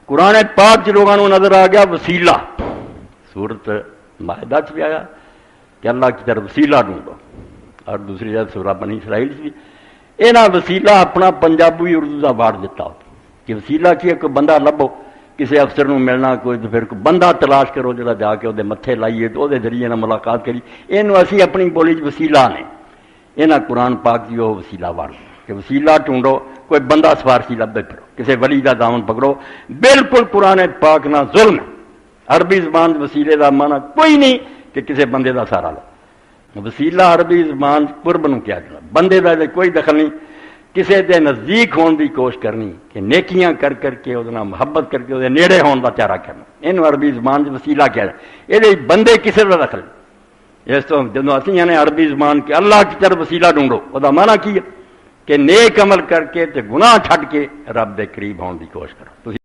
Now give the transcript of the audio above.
कुरान पाक च लोगों को नजर आ गया वसीला, सूरत मायदा च भी आया कि अल्लाह की तरफ वसीला ढूंढो, और दूसरी जगह सूरह बनी इसराइल भी इन्हें वसीला अपना पंजाबी उर्दू का वार्ड दिता कि वसीला की कोई बंदा लभो, किसी अफसर को मिलना कोई, तो फिर कोई बंदा तलाश करो जो जाके वो मत्थे लाइए तो वो जरिए मुलाकात करी। इनू असी अपनी बोली च वसीला ने, इन्हें कुरान पाक की वो वसीला वार्ड कि वसीला ढूंढो, कोई बंदा सिफारशी लभे फिरो, किसी वली का दामन पकड़ो। बिल्कुल कुरान पाक ना जुल्म है। अरबी जबान वसीले का माना कोई नहीं कि किसी बंदे का सहारा लो। वसीला अरबी जबान कुर्ब नूं क्या जाना, बंदे का कोई दखल नहीं, किसी के नज़दीक होने की कोशिश करनी कि नेकियां कर करके उहदे नाल मुहब्बत करके उहदे नेड़े होने का चारा करना, इन्हूं अरबी जबान वसीला क्या है। ये बंदे किसी का दखल नहीं। इस तो जो असीं आने अरबी जबान के अल्लाह की तरफ वसीला ढूंढो, वह माना की है कि नेक अमल करके ते गुनाह छड्ड के रब दे करीब होने की कोशिश करो।